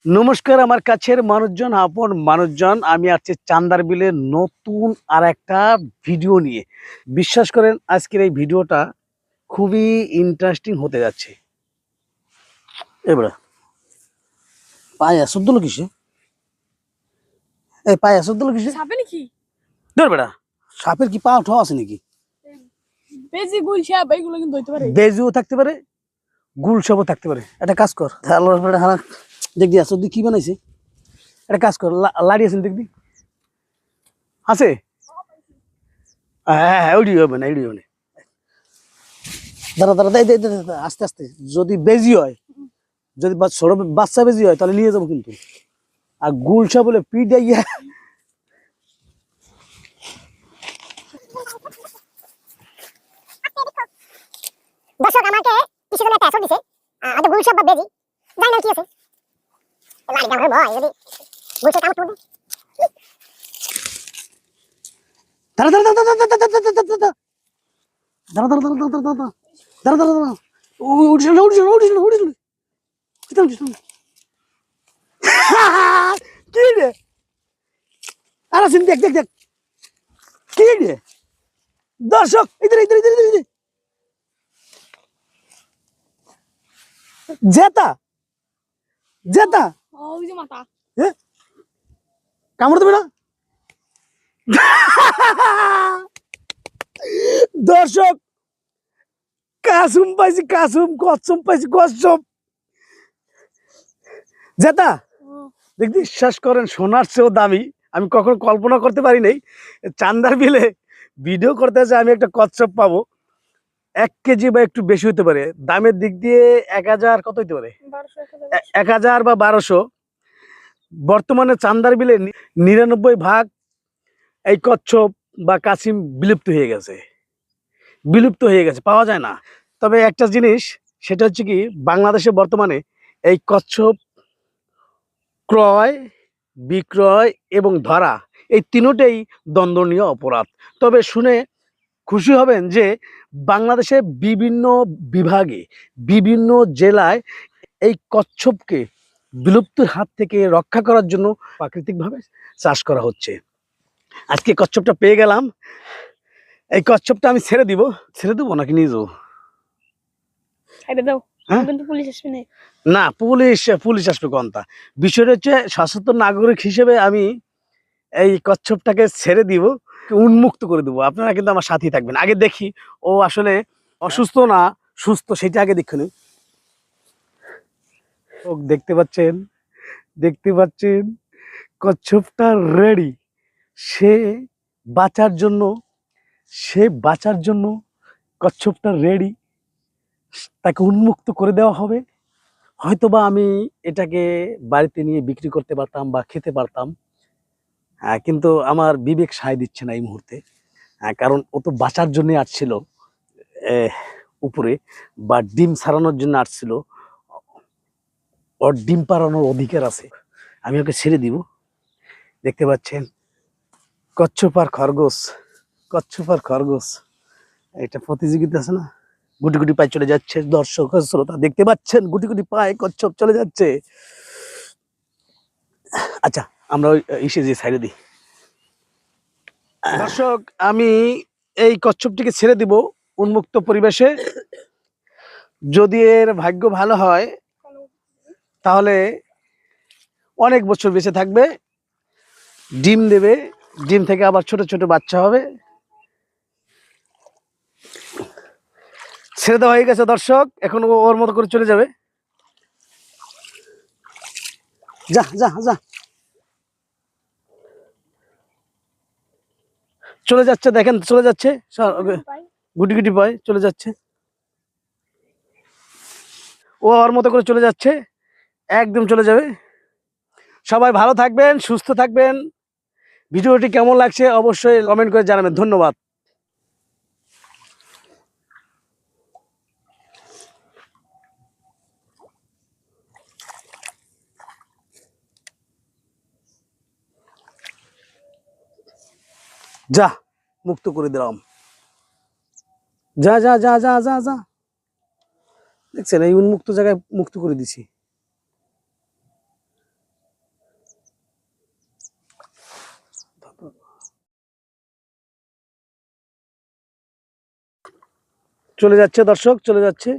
নমস্কার আমার কাছের মানুষজন, আপন মানুষজন। আমি আছি চান্দার বিলের নতুন আর একটা ভিডিও নিয়ে। বিশ্বাস করেন আজকের এই ভিডিওটা খুবই ইন্টারেস্টিং হতে যাচ্ছে। এবার পায়ে আসর দিল কিসে? এই পায়ে আসর দিল কিসে? সাপে নাকি? ধর বেটা, সাপের কি পা ওঠা আছে নাকি? বেজি গুল সাপ এগুলো কিন্তু হইতে পারে। বেজিও থাকতে পারে, গুল সাপও থাকতে পারে। একটা কাজ কর, দেখবি আসর দি কি বানাইছে। একটা কাজ কর, লাড়ি আছেন দেখবি আছে? হ্যাঁ হ্যাঁ, ওইটি হবে না, ওইটি হবে না। দাঁড়া দাঁড়া, আস্তে আস্তে। যদি বেজি হয়, যদি ছোট বাচ্চা বেজি হয় তাহলে নিয়ে যাবো কিন্তু। আর গুলশা বলে পিটাইয়া দর্শক আমাকে কিছু একটা অ্যাসর দিছে হয়তো গুলশাপ বা বেজি জানি না কি আছে লাড়ি আমার ভয় যদি গুলশাপ কামড় পড়বে দাঁড়া দাঁড়া দাঁড়া দাঁড়া দাঁড়া দাঁড়া দাঁড়া দাঁড়া দাঁড়া দাঁড়া দাঁড়া দাঁড়া দাঁড়া দাঁড়া দাঁড়া উঠছিল উঠছিল উঠছিল উঠছিল কি রে? আরে সিন দেখ দেখ দেখ কি রে? দর্শক ইধর ইধর ইধর ইধর জেতা জেতা ওই যে মাথা। কামড় দেবে না? দর্শক কাসুম পাইছি, কাসুম কচ্ছপ পাইছি, কচ্ছপ জেতা। দেখবি, বিশ্বাস করেন সোনার চেয়েও দামি। আমি কখনো কল্পনা করতে পারি নাই চান্দার বিলে ভিডিও করতে আছে আমি একটা কচ্ছপ পাবো। 1 কেজি বা একটু বেশি হতে পারে, দামের দিক দিয়ে 1000 কত হইতে পারে, 1000 বা 1200। বর্তমানে চান্দার বিলে 99% এই কচ্ছপ বা কাছিম বিলুপ্ত হয়ে গেছে, বিলুপ্ত হয়ে গেছে, পাওয়া যায় না। তবে একটা জিনিস, সেটা হচ্ছে কি, বাংলাদেশে বর্তমানে এই কচ্ছপ ক্রয়, বিক্রয় এবং ধরা, এই তিনটেই দণ্ডনীয় অপরাধ। তবে শুনে খুশি হবেন যে বাংলাদেশে বিভিন্ন বিভাগে, বিভিন্ন জেলায় এই কচ্ছপকে বিলুপ্তির হাত থেকে রক্ষা করার জন্য প্রাকৃতিকভাবে চাষ করা হচ্ছে। আজকে কচ্ছপটা পেয়ে গেলাম। এই কচ্ছপটা আমি ছেড়ে দেবো নাকি নিয়ে যাবো? ছেড়ে দাও, হ্যাঁ, কিন্তু পুলিশ আসবে না। না, পুলিশ আসবে কোনটা? বিষয়টা হচ্ছে সচেতন নাগরিক হিসেবে আমি এই কচ্ছপটাকে ছেড়ে দিব, উন্মুক্ত করে দেবো। আপনারা কিন্তু আমার সাথেই থাকবেন। আগে দেখি ও আসলে অসুস্থ না সুস্থ, সেটা আগে দেখুন। ও দেখতে পাচ্ছেন, দেখতে পাচ্ছেন কচ্ছপটা রেডি। সে বাঁচার জন্য, সে বাঁচার জন্য কচ্ছপটা রেডি। তাকে উন্মুক্ত করে দেওয়া হবে। হয়তোবা আমি এটাকে বাড়িতে নিয়ে বিক্রি করতে পারতাম বা খেতে পারতাম, কিন্তু আমার বিবেক সায় দিচ্ছে না এই মুহূর্তে। কারণ ও তো বাঁচার জন্য আসছিল উপরে, বা ডিম ছাড়ানোর জন্য আসছিল। ওর ডিম পাড়ানোর অধিকার আছে, আমি ওকে ছেড়ে দিব। দেখতে পাচ্ছেন কচ্ছপ আর খরগোশ, কচ্ছপ আর খরগোশ এটা প্রতিযোগিতা আছে না, গুটি গুটি পায়ে চলে যাচ্ছে। দর্শক শ্রোতা দেখতে পাচ্ছেন, গুটি গুটি পায়ে কচ্ছপ চলে যাচ্ছে। আচ্ছা, আমরা ওই ইসে যে সাইডে দিই। দর্শক, আমি এই কচ্ছপটিকে ছেড়ে দিব উন্মুক্ত পরিবেশে। যদি এর ভাগ্য ভালো হয় তাহলে অনেক বছর বেঁচে থাকবে, ডিম দেবে, ডিম থেকে আবার ছোট ছোট বাচ্চা হবে। ছেড়ে দেওয়া হয়ে গেছে দর্শক, এখন ও ওর মতো করে চলে যাবে। যা যা যা, চলে যাচ্ছে, দেখেন চলে যাচ্ছে, গুটি গুটি পায় চলে যাচ্ছে। ও ওর মতো করে চলে যাচ্ছে, একদম চলে যাবে। সবাই ভালো থাকবেন, সুস্থ থাকবেন। ভিডিওটি কেমন লাগছে অবশ্যই কমেন্ট করে জানাবেন। ধন্যবাদ। যা, মুক্ত করে দিলাম। যা যা যা যা যা যা, দেখছেন এই উন্মুক্ত জায়গায় মুক্ত করে দিছি। চলে যাচ্ছে দর্শক, চলে যাচ্ছে।